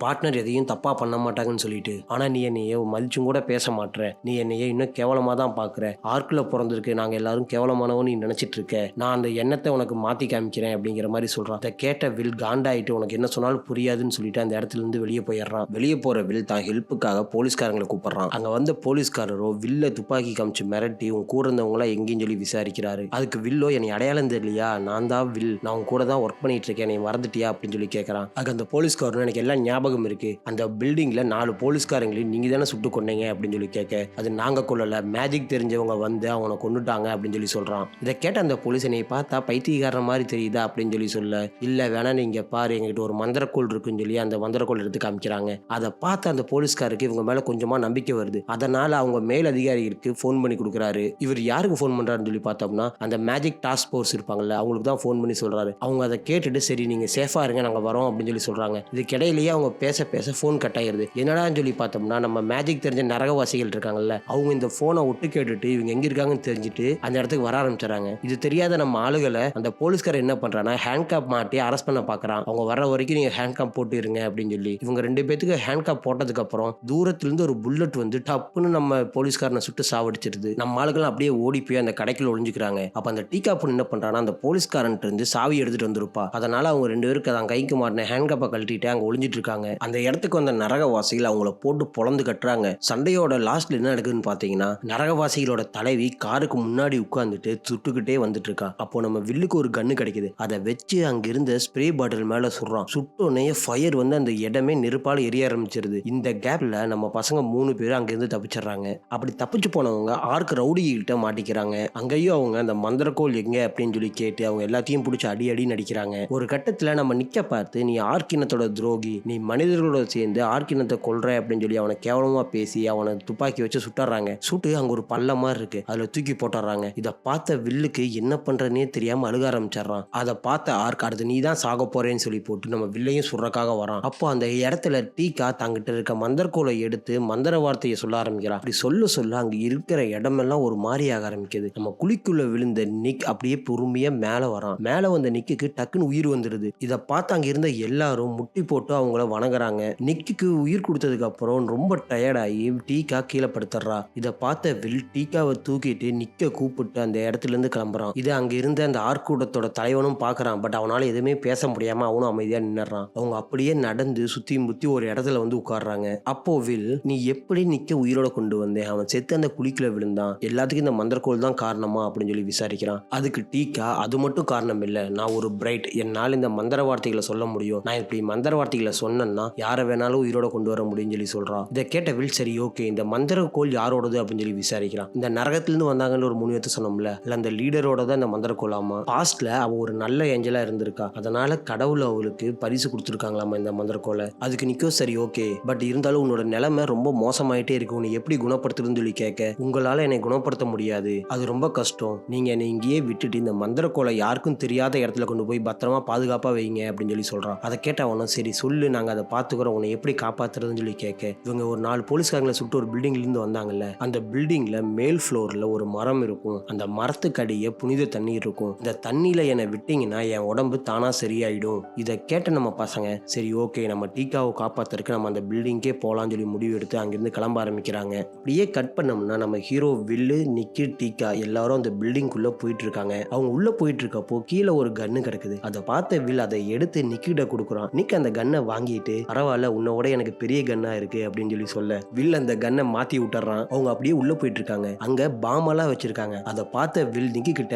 பார்ட்னர் எதையும் தப்பா பண்ண மாட்டாங்கன்னு சொல்லிட்டு. ஆனா நீ என்னைய மதிச்சும் கூட பேச மாட்ற, நீ என்னைய இன்னும் கேவலமா தான் பாக்குற, ஆர்க்கில் பிறந்திருக்கு நாங்க எல்லாரும் கேவலமானவன் நீ நினைச்சிட்டு இருக்க, நான் அந்த எண்ணத்தை உனக்கு மாத்தி காமிக்கிறேன் அப்படிங்கிற மாதிரி சொல்றான். அதை கேட்ட வில் காண்டாயிட்டு உனக்கு என்ன சொன்னாலும் புரியாதுன்னு சொல்லிட்டு அந்த இடத்துல இருந்து வெளியே போயிடுறான். வெளியே போற வில் தான் ஹெல்ப்புக்காக போலீஸ்காரங்களை கூப்பிடுறான். அங்க வந்த போலீஸ்காரரோ வில்ல துப்பாக்கி காமிச்சு மிரட்டி உன் கூட இருந்தவங்களா எங்கேயும் சொல்லி விசாரிக்கிறாரு. அதுக்கு வில்லோ என்னை அடையாளம் தெரியலையா, நான் தான் வில், நான் உன் கூட தான் ஒர்க் பண்ணிட்டு இருக்கேன், நீ மறந்துட்டியா அப்படின்னு சொல்லி கேட்கறான். அதுக்கு அந்த போலீஸ்காரனும் எனக்கு எல்லாம் ஞாபகம் இருக்கு, அந்த பில்டிங்ல 4 போலீஸ்காரங்களையும் நீங்க தானே சுட்டு கொன்னீங்க அப்படின்னு சொல்லி கேட்க, அது நாங்க கொல்லல, மேஜிக் தெரிஞ்சவங்க வந்து அவனை கொண்டுட்டாங்க அப்படின்னு சொல்லி சொல்றான். இதை கேட்ட அந்த போலீஸ் என்னை பார்த்தா பைத்தியக்காரன் மாதிரி தெரியுதா அப்படின்னு சொல்லி சொல்ல, இல்ல வேணா நீங்க பாரு எங்ககிட்ட ஒரு மந்திரக்கோள் இருக்குன்னு சொல்லி அந்த மந்திரக்கோள் எடுத்து காமிக்கிறாங்க. அதை பார்த்து அந்த போலீஸ்காருக்கு இவங்க மேல கொஞ்சமா நம்பிக்கை வருது. அதனால அவங்க மேல் அதிகாரிகளுக்கு ஃபோன் பண்ணி கொடுக்குறாரு. இவர் யாருக்கு ஃபோன் பண்றாருன்னு சொல்லி பார்த்தோம்னா அந்த மேஜிக் டாஸ்க் ஃபோர்ஸ் இருப்பாங்கல்ல அவங்களுக்கு தான் ஃபோன் பண்ணி சொல்றாரு. அவங்க அதை கேட்டுட்டு சரி நீங்க சேஃபா இருங்க நாங்க வரோம் அப்படின்னு சொல்லி சொல்றாங்க. இதுக்கிடையிலேயே அவங்க பேச பேச ஃபோன் கட் ஆயிருது. என்னடான்னு சொல்லி பார்த்தோம்னா நம்ம மேஜிக் தெரிஞ்ச நரகவாசிகள் இருக்காங்கல்ல அவங்க இந்த போனை ஒட்டு கேட்டுட்டு இவங்க எங்க இருக்காங்கன்னு தெரிஞ்சுட்டு அந்த இடத்துக்கு வர ஆரம்பிச்சாங்க. இது தெரியாத நம்ம ஆளுகளை அந்த போலீஸ்கார என்ன பண்றான்னா ஹேண்ட் காப் மாட்டி அரெஸ்ட் பண்ண பாக்குறான். அவங்க வர வரைக்கும் நீங்க ஹேண்ட் காப் போட்டு இருங்க அப்படின்னு சொல்லி இவங்க 2 பேத்துக்கு ஹேண்ட் காப் போட்டதுக்கு அப்புறம் தூரத்துல இருந்து ஒரு புல்லட் வந்து டப்புன்னு நம்ம போலீஸ்காரனை சுட்டு சாவடிச்சிருது. நம்ம ஆளுகள் அப்படியே ஓடி போய் அந்த கடைக்குள்ள ஒளிஞ்சுக்கிறாங்க. அப்ப அந்த டீகா பொண்ணு என்ன பண்றான்னா அந்த போலீஸ்காரன்ட்டு இருந்து சாவி எடுத்துட்டு வந்திருப்பா. அதனால அவங்க 2 பேருக்கு தான் கைக்கு மாட்டின ஹேண்ட் காப்பை கழட்டிட்டு அங்க ஒளிஞ்சிட்டு இருக்காங்க. அந்த இடத்துக்கு வந்த நரகவாசிகள் அவங்கள போட்டு பொளந்து கட்டுறாங்க. சண்டையோட லாஸ்ட்ல என்ன நடக்குதுன்னு பாத்தீங்கன்னா நரகவாசிகளோட தலைவி காருக்கு முன்னாடி உட்கார்ந்துட்டு சுட்டுக்கிட்டே வந்துட்டு இருக்கா. அப்போ நம்ம வில்லுக்கு ஒரு கன்னு கிடைக்குது. அதை வச்சு அங்க இருந்த ஸ்ப்ரே பாட்டில் மேல சுடுறான். சுட்டோனே ஃபயர் வந்து அந்த இடமே நெருப்பால எரிய ஆரம்பிச்சிருது. இந்த கேப்ல நம்ம பசங்க 3 பேரும் அங்க இருந்து தப்பிச்சிடுறாங்க. அப்படி தப்பிச்சு போனவங்க ஆர்க் ரவுடி கிட்ட மாட்டிக்கிறாங்க. அங்கேயும் அவங்க அந்த மந்திரக்கோள் எங்க அப்படின்னு சொல்லி கேட்டு அவங்க எல்லாத்தையும் பிடிச்சி அடி அடி நடிக்கிறாங்க. ஒரு கட்டத்துல நம்ம நிக்க பார்த்து நீ ஆர்க்கினத்தோட துரோகி, நீ மனிதர்களோட சேர்ந்து ஆர்க்கினத்தை கொல்ற அப்படின்னு சொல்லி அவனை கேவலமா பேசி அவனை துப்பாக்கி வச்சு சுட்டுறாங்க. சுட்டு அங்க ஒரு பள்ளமா இருக்கு அதுல தூக்கி போட்டுறாங்க. இதை பார்த்த வில்லுக்கு என்ன பண்றதுனே தெரியாம அழுக ஆரம்பிச்சிடறான். அதை பார்த்த ஆர்க் அடுத்து நீ தான் சாக போறேன்னு சொல்லி போட்டு நம்ம வில்லையும் சுடுறக்காக வரான். அப்போ அந்த இடத்துல டீகா தங்கிட்ட இருக்க மந்திரக்கோளை எடுத்து மந்திர வார்த்தையை சொல்ல ஆரம்பிக்கிறான். அப்படி சொல்ல சொல்ல அங்க இருக்கிற இடமெல்லாம் ஒரு மாதிரி ஆக ஆரம்பிக்குது. நம்ம குழிக்குள்ள விழுந்த நிக் அப்படியே பொறுமையா மேல வரான். மேல வந்த நிக்கு டக்குன்னு உயிர் வந்துருது. இதை பார்த்து அங்க இருந்த எல்லாரும் முட்டி போட்டு அவங்கள வணங்குறாங்க. நிக்கு உயிர் கொடுத்ததுக்கு அப்புறம் ரொம்ப டயர்டாகி டீகா கீழே படுத்துறா. இதை பார்த்த வில் டீகாவை தூக்கிட்டு நிக்க கூப்பிட்டு அந்த இடத்துல இருந்து கிளம்புறான். இது அங்க இருந்த அந்த ஆர்க்கூடத்தோட தலைவனும் பாக்குறான். பட் அவனால எதுவுமே பேச முடியாம அவனும் அமைதியா நின்னுறான். அவங்க அப்படியே நடந்து சுத்தி முத்தி ஒரு இடத்துல வந்து உட்கார்றாங்க. அப்போ வில் நீ எப்படி நிக்க உயிரோட கொண்டு வந்தேன், அவன் செத்து அந்த குழிக்குள்ள விழுந்தான், எல்லாத்துக்கும் இந்த மந்திரக்கோள் தான் காரணமா அப்படின்னு சொல்லி விசாரிக்கிறான். அதுக்கு டீகா அது மட்டும் காரணம் இல்ல, நான் ஒரு பிரைட், என்னால் இந்த மந்திர வார்த்தைகளை சொல்ல முடியும், நான் இப்படி மந்திர வார்த்தைகளை சொன்னேன்னா யாரை வேணாலும் உயிரோட கொண்டு வர முடியும்னு சொல்லி சொல்றான். இதை கேட்ட வில் சரி ஓகே இந்த மந்திரக்கோள் யாரோடது அப்படின்னு சொல்லி விசாரிக்கிறான். இந்த நரகத்திலிருந்து வந்தாங்கன்னு ஒரு 3 பேர்த்து சொன்னோம்ல, இல்ல அந்த லீடரோட தான் இந்த மந்திரக்கோளாமா. பாஸ்ட்ல அவ ஒரு நல்ல ஏஞ்சலா இருந்திருக்கா, அதனால கடவுள் அவளுக்கு பரிசு கொடுத்துருக்காங்களாமா இந்த மந்திரக்கோளை. அதுக்கு நிக்கோ சரி ஓகே, பட் இருந்தாலும் உன்னோட நிலைமை ரொம்ப மோசமாயிட்டே இருக்கு, உன்னை எப்படி குணப்படுத்துறதுன்னு சொல்லி கேட்க, உங்களால என்னை குணப்படுத்த முடியாது, அது ரொம்ப கஷ்டம், நீங்க என்னை இங்கேயே விட்டுட்டு இந்த மந்திரக்கோளை யாருக்கும் தெரியாத இடத்துல கொண்டு போய் பத்திரமா பாதுகாப்பா வைங்க அப்படின்னு சொல்லி சொல்றான். அதை கேட்ட அவனும் சரி சொல்லு நாங்க அதை பாத்துக்கிறோம், உன்னை எப்படி காப்பாத்துறதுன்னு சொல்லி கேட்க, இவங்க ஒரு 4 போலீஸ்காரங்களை சுட்டு ஒரு பில்டிங்ல இருந்து வந்தாங்கல்ல, அந்த பில்டிங்ல மேல் ஃப்ளோர்ல ஒரு மரம் இருக்கும், அந்த மரத்துக்கு அடியே புனித தண்ணீர் இருக்கும், இந்த தண்ணியில என்னை விட்டீங்கன்னா என் உடம்பு தானா சரியாயிடும். இதை கேட்ட நம்ம பசங்க சரி ஓகே நம்ம டீகாவை காப்பாத்துறதுக்கு நம்ம அந்த பில்டிங்கே போலான்னு சொல்லி முடிவு எடுத்து அங்கிருந்து கிளம்ப ஆரம்பிக்கிறாங்க. அப்படியே கட் பண்ணோம்னா நம்ம ஹீரோ வில்லு நிக்கி டீகா எல்லாரும் அந்த பில்டிங்குள்ள போயிட்டு இருக்காங்க. அவங்க உள்ள போயிட்டு இருக்கப்போ கீழே ஒரு கன்னு கிடக்குது. அதை பார்த்த வில் அதை எடுத்து நிக்கிட்ட கொடுக்குறான். நிக் அந்த கன்னை வாங்கிட்டு பரவாயில்ல உன்னோட எனக்கு பெரிய கன்னா இருக்கு அப்படின்னு சொல்லி சொல்ல வில் அந்த கன்னை மாத்தி விட்டுறான். அவங்க அப்படியே உள்ள போயிட்டு இருக்காங்க. அங்க பாமெல்லாம் வச்சிருக்காங்க. அதை பார்த்த வில் நிக்கி கிட்ட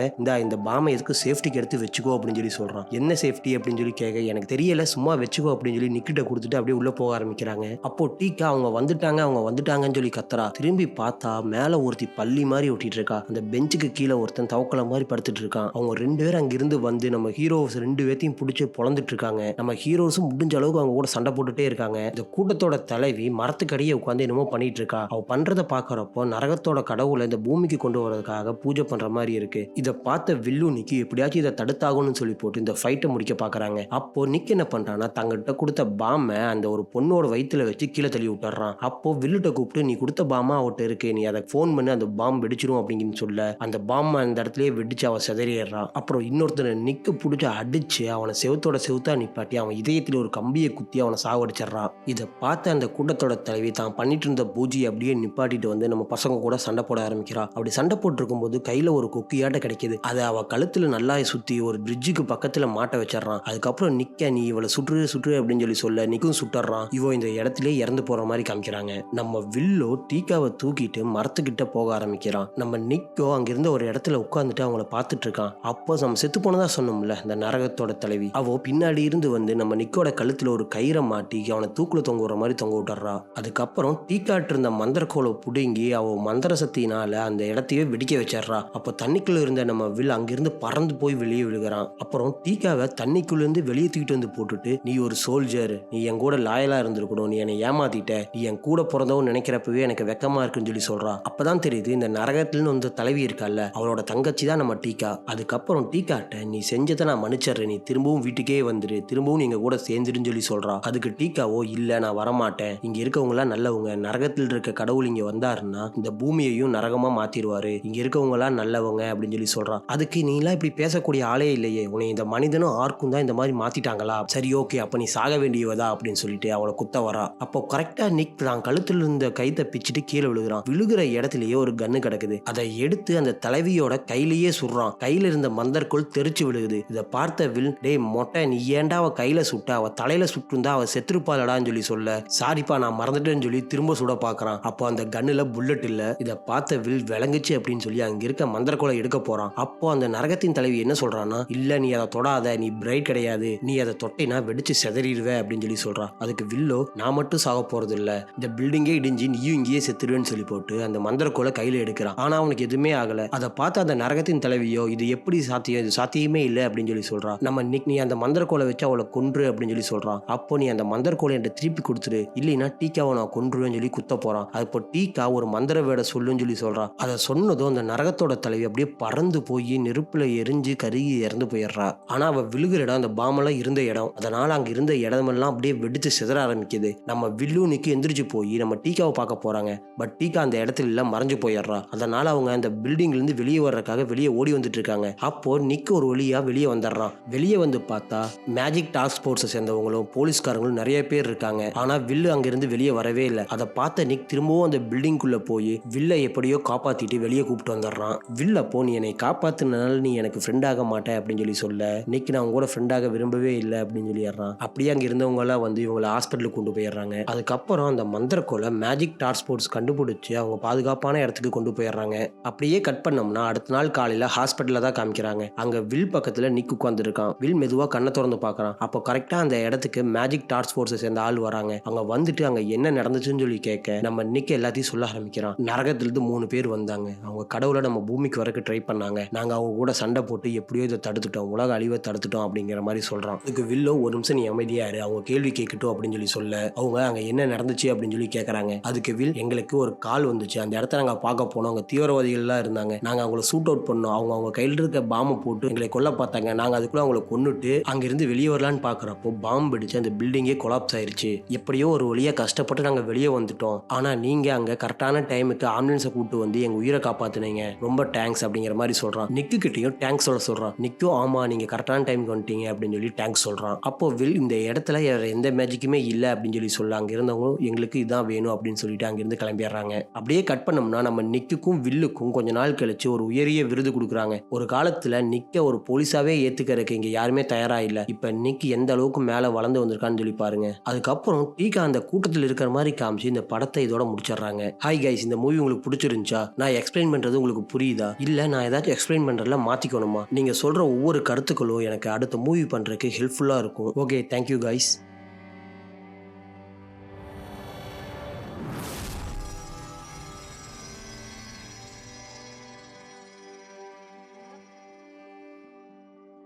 இந்த பாமை எதுக்கு சேஃப்டிக்கு எடுத்து வச்சுக்கோ அப்படின்னு சொல்லி சொல்றான். என்ன சேஃப்டி அப்படின்னு சொல்லி கேட்க எனக்கு தெரியல சும்மா வச்சுக்கோ அப்படின்னு சொல்லி நிக்கிட்ட கொடுத்துட்டு அப்படியே உள்ள போக ஆரம்பிக்கிறாங்க. அப்போ டீகா அவங்க வந்துட்டாங்கன்னு சொல்லி கத்துறா. திரும்பி பார்த்தா மேல ஒருத்தி பள்ளி மாதிரி ஒட்டிட்டு இருக்கா. அந்த பெஞ்சுக்கு கீழே ஒருத்தன் தவக்கல மாதிரி படுத்துட்டு இருக்கான். அவங்க 2 பேரும் அங்கிருந்து வந்து நம்ம ஹீரோஸ் 2 பேர்த்தையும் பிடிச்சி பொழந்துட்டு இருக்காங்க. நம்ம ஹீரோஸும் முடிஞ்ச அளவுக்கு அவங்க கூட சண்டை போட்டுட்டே இருக்காங்க. இந்த கூட்டத்தோட தலைவி மரத்துக்கடியே உட்காந்து என்னமோ பண்ணிட்டு இருக்கா. அவ பண்றத பாக்குறப்போ நரகத்தோட கடவுளை இந்த பூமிக்கு கொண்டு வரதுக்காக பூஜை பண்ற மாதிரி இருக்கு. இதை பார்த்த வில்லு நிக்கி எப்படியாச்சும் இதை தடுத்தாகணும்னு சொல்லி போட்டு இந்த ஃபைட்டை முடிக்க பாக்குறாங்க. அப்போ நிக் என்ன பண்றான்னா தங்கிட்ட கொடுத்த பாமை அந்த ஒரு பொண்ணோட வயிற்றுல வச்சு கீழே தள்ளி விட்டுறான். அப்போ வில்லுட்ட கூப்பிட்டு நீ கொடுத்த பாமா தான் அவட்ட இருக்கு, நீ அதை ஃபோன் பண்ணி அந்த பாம்பு வெடிச்சிரும் அப்படின்னு சொல்ல அந்த பாம்பை அந்த இடத்துலயே வெடிச்சு அவன் சிதறிடுறான். அப்புறம் இன்னொருத்தனை நிக்க பிடிச்சி அடிச்சு அவனை செவுத்தா நிப்பாட்டி அவன் இதயத்தில் ஒரு கம்பியை குத்தி அவனை சாவடிச்சிடறான். இதை பார்த்து அந்த கூட்டத்தோட தலைவி தான் பண்ணிட்டு இருந்த பூஜை அப்படியே நிப்பாட்டிட்டு வந்து நம்ம பசங்க கூட சண்டை போட ஆரம்பிக்கிறா. அப்படி சண்டை போட்டு இருக்கும்போது கையில ஒரு கொக்கியாட்ட கிடைக்குது. அதை அவ கழுத்துல நல்லா சுத்தி ஒரு பிரிட்ஜுக்கு பக்கத்துல மாட்ட வச்சிடறான். அதுக்கப்புறம் நிக்க நீ இவளை சுற்று அப்படின்னு சொல்ல நிக்கும் சுட்டுறான். இவன் இந்த இடத்துல இறந்து போற மாதிரி காமிக்கிறாங்க. நம்ம வில்லோ டீக்காவை தூக்கிட்டு மரத்துக்கிட்ட போக ஆரம்பிக்கிறான். நம்ம நிக்கோ அங்கிருந்த ஒரு இடத்துல உட்காந்துட்டு அவங்கள பார்த்துட்டு இருக்கான். அப்போ நம்ம செத்து போனதா சொன்னோம்ல இந்த நரகத்தோட தலைவி, அவ பின்னாடி இருந்து வந்து நம்ம நிக்கோட கழுத்துல ஒரு கயிறை மாட்டி அவனை தூக்குல தொங்க விடுற மாதிரி தொங்க விட்டுறா. அதுக்கப்புறம் டீக்காட்டு இருந்த மந்திரக்கோலை புடுங்கி அவ மந்திர சக்தியினால அந்த இடத்தையே வெடிக்க வச்சிடறா. அப்போ தண்ணிக்குள்ள இருந்த நம்ம வில் அங்கிருந்து பறந்து போய் வெளியே விழுகிறான். அப்புறம் டீக்காவை தண்ணிக்குள்ள இருந்து வெளியே தூக்கிட்டு வந்து போட்டுட்டு, நீ ஒரு சோல்ஜர், நீ என் கூட லாயலா இருந்திருக்கணும், நீ என்னை ஏமாத்திட்ட, நீ என் கூட பிறந்தவன் நினைக்கிறப்பவே எனக்கு வெக்கமா இருக்குன்னு சொல்றா. அப்பதான் தெரியுது இந்த நரகத்தில்னு வந்து தலைவி இருக்கால அவளோட தங்கச்சி தான் நம்ம டீக்கா. அதுக்கப்புறம் டீக்காட்ட நீ செஞ்சதை நான் மன்னிச்சிடுறேன், நீ திரும்பவும் வீட்டுக்கே வந்துரு, திரும்பவும் நீங்க கூட சேர்ந்துருன்னு சொல்றா. அதுக்கு டீக்காவோ இல்ல நான் வரமாட்டேன், இங்க இருக்கவங்க எல்லாம் நல்லவங்க, நரகத்தில் இருக்க கடவுள் இங்க வந்தாருன்னா இந்த பூமியையும் நரகமா மாத்திடுவாரு, இங்க இருக்கவங்க எல்லாம் நல்லவங்க அப்படின்னு சொல்றான். அதுக்கு நீ எல்லாம் இப்படி பேசக்கூடிய ஆளே இல்லையே, உன்னை இந்த மனிதனும் ஆர்க்கும் தான் இந்த மாதிரி மாத்திட்டாங்களா, சரி ஓகே அப்ப நீ சாக வேண்டியவதா அப்படின்னு சொல்லிட்டு அவளை குத்த வரா. அப்போ கரெக்டா நிக் தான் கழுத்துல இருந்த கைத்தை பிச்சுட்டு கீழே விழுகிறான். விழுகிற இடத்துலயே ஒரு கன்னு கிடக்குது. அதை எடுத்து அந்த தலைவியோட கையிலேயே சுடுறான். கையில இருந்த மந்தர்கோள் தெரிச்சு விழுகுது. இதை பார்த்த வில், டேய் மொட்டை நீ ஏன்டா அவ கையில சுட்ட, அவ தலையில சுட்டுருந்தா அவ செத்துருப்பாளடான்னு சொல்ல, சாரிப்பா நான் மறந்துட்டேன்னு சொல்லி திரும்ப சுட பாக்குறான். அப்போ அந்த கன்னுல புல்லட் இல்ல. இதை பார்த்த வில் விளங்குச்சு அப்படின்னு சொல்லி அங்க இருக்க மந்திரக்கோளை எடுக்க போறான். அப்போ அந்த நரகத்தின் தலைவி என்ன சொல்றான்னா, இல்ல நீ அதை தொடாத, நீ பிரைட் கிடையாது, நீ அதை தொட்டினா வெடிச்சு செதறிடுவ அப்படின்னு சொல்றான். அதுக்கு வில்லோ, நான் மட்டும் சாக போறது இல்ல, இந்த பில்டிங்கே இடிஞ்சு நீயும் இங்கேயே செத்துருவேன்னு சொல்லி போட்டு அந்த மந்திரக்கோளை கையில எடுக்கிறான். ஆனா அவனுக்கு எதுவுமே ஆகல. அதை பார்த்து அந்த நரகத்தின் தலைவியோ, இது எப்படி சாத்தியம், இது சாத்தியமே இல்லை அப்படின்னு சொல்றான். நம்ம நிக், நீ அந்த மந்திரக்கோளை வச்சு அவளை கொன்று அப்படின்னு சொல்றான். அப்போ நீ அந்த மந்திரக்கோளை என்கிட்ட திருப்பி கொடுத்துரு, இல்லைன்னா டீக்காவை நான் கொன்றுவேன்னு சொல்லி குத்த போறான். அப்போ டீக்கா ஒரு மந்திர வேட சொல்லுன்னு சொல்றான். அதை சொன்னதும் அந்த நரகத்தோட தலைவி அப்படியே பறந்து போய் நெருப்புல எரிஞ்சு கருகி இறந்து போயிடுறா. ஆனா அவ விழுகிற இடம் அந்த பாமெல்லாம் இருந்த இடம், அதனால அங்க இருந்த இடமெல்லாம் அப்படியே வெடிச்சு சிதற ஆரம்பிக்குது. நம்ம வில்லு நிக்கு எந்திரிச்சு போய் நம்ம டீக்காவை பார்க்க போறாங்க. பட் டீக்கா அந்த இடத்துல எல்லாம் மறைஞ்சு போயிடுறா. அதனால அவங்க அந்த பில்டிங்ல இருந்து வெளியே வர்றதுக்காக வெளியே ஓடி வந்துட்டு இருக்காங்க. அப்போ நிக்கு ஒரு வழியா வெளியே வந்துடுறான். வெளியே வந்து பார்த்தா மேஜிக் டாஸ்க் ஃபோர்ஸை சேர்ந்தவங்களும் போலீஸ்காரங்களும் நிறைய பேர் இருக்காங்க. ஆனா வில்லு அங்கிருந்து வெளியே வரவே இல்லை. அதை பார்த்த நிக் திரும்பவும் அந்த பில்டிங்குள்ள போய் வில்லை எப்படியோ காப்பாத்திட்டு வெளியே கூப்பிட்டு வந்துடுறான். வில் அப்போ, நீ என்னை காப்பாத்தினால நீ எனக்கு ஃப்ரெண்ட் ஆக மாட்டேன் அப்படின்னு சொல்ல, நிக் நான் உங்க கூட ஃப்ரெண்டாக விரும்பவே இல்லை அப்படின்னு சொல்லிடுறான். அப்படியே அங்க இருந்தவங்க எல்லாம் வந்து இவங்களை ஹாஸ்பிட்டலுக்கு கொண்டு போயிடுறாங்க. அதுக்கப்புறம் அந்த மந்திரக்கோலை மேஜிக் டாஸ்க் ஃபோர்ஸ் கண்டுபிடிச்சு அவங்க பாதுகாப்பான இடத்துக்கு கொண்டு போயிடுறாங்க. அப்படியே கட் பண்ணோம்னா அடுத்த நாள் காலையில ஹாஸ்பிட்டல்ல தான் காமிக்கிறாங்க. அங்க வில் பக்கத்துல நிக் உட்கார்ந்துருக்கான். வில் மெதுவா கண்ணை திறந்து பார்க்கறான். அப்போ கரெக்டா அந்த இடத்துக்கு மேஜிக் டாஸ்க் ஃபோர்ஸை சேர்ந்த ஆள் வராங்க. அங்க வந்துட்டு அங்க என்ன நடந்துச்சுன்னு சொல்லி கேட்க நம்ம நிக் எல்லாத்தையும் சொல்ல ஆரம்பிக்கிறான். நரகத்திலிருந்து 3 பேர் வந்தாங்க. அவங்க கடவுளை நம்ம பூமிக்கு வரக்கு ட்ரை பண்ணாங்க. நாங்க அவங்க கூட சண்டை போட்டு எப்படியோ இதை தடுத்துட்டோம், உலக அழிவை தடுத்துட்டோம் அப்படிங்கிற மாதிரி சொல்றான். அதுக்கு வில்லோ, ஒரு நிமிஷம் நீ அமைதியா இரு, அவங்க கேள்வி கேட்கட்டும் அப்படின்னு சொல்ல அவங்க அங்க என்ன நடந்துச்சு அப்படின்னு சொல்லி கேட்கறாங்க. அதுக்கு வில், எங்களுக்கு ஒரு கால் வந்துச்சு, அந்த இடத்த நாங்க பார்க்க போனோம், அங்க தீவிரவாதிகள் எல்லாம் இருந்தாங்க, நாங்க அவங்கள சூட் அவுட் பண்ணோம், அவங்க கையில் இருக்க பாம்பை போட்டு எங்களை கொல்ல பார்த்தாங்க, நாங்க அதுக்குள்ள அவங்களை கொன்னுட்டு அங்கிருந்து வெளியே வரலான்னு பாக்குறப்போ பாம்பு பிடிச்சு அந்த பில்டிங்கே கொலாப்ஸ் ஆயிருச்சு. எப்படியோ ஒரு வழியா கஷ்டப்பட்டு நாங்க வெளியே வந்துட்டோம். ஆனா நீங்க அங்க கரெக்டான டைமுக்கு ஆம்புலன்ஸை கூப்பிட்டு வந்து எங்க உயிரை காப்பாத்துனீங்க, ரொம்ப தேங்க்ஸ் அப்படிங்கிற மாதிரி சொல்றான். நிக்கு கிட்டையும் தேங்க்ஸ் சொல்ல சொல்றான். நிக்கும் ஆமா நீங்க கரெக்டான டைமுக்கு வந்துட்டீங்க அப்படின்னு சொல்லி தேங்க்ஸ் சொல்றான். அப்போ வில், இந்த இடத்துல எந்த மேஜிக்குமே இல்லை அப்படின்னு சொல்ல அங்க இருந்தவங்க எங்களுக்கு இதான் வேணும் அப்படின்னு சொல்லிட்டு அங்கிருந்து கிளம்பிடுறாங்க. அப்படியே கட் பண்ணோம்னா நம்ம நிக்குக்கும் வில்லுக்கும் கொஞ்ச நாள் கழிச்சு ஒரு உயரிய விருது கொடுக்குறாங்க. ஒரு காலத்துல நிக்க ஒரு போலீஸாவே ஏத்துக்கிறதுக்கு இங்க யாருமே தயாரா இல்ல. இப்ப நிக் எந்த அளவுக்கு மேல வளர்ந்து வந்திருக்கான்னு சொல்லி பாருங்க. அதுக்கப்புறம் டீக்கா அந்த கூட்டத்தில் இருக்கிற மாதிரி காமிச்சு இந்த படத்தை இதோட முடிச்சிடுறாங்க. ஹாய் கைஸ், இந்த மூவி உங்களுக்கு பிடிச்சிருந்துச்சா? நான் எக்ஸ்பிளைன் பண்றது உங்களுக்கு புரியுதா, இல்ல நான் ஏதாச்சும் எக்ஸ்பிளைன் பண்றதுல மாத்திக்கணுமா? நீங்க சொல்ற ஒவ்வொரு கருத்துக்களும் எனக்கு அடுத்த மூவி பண்றதுக்கு ஹெல்ப்ஃபுல்லா இருக்கும். Okay, thank you guys.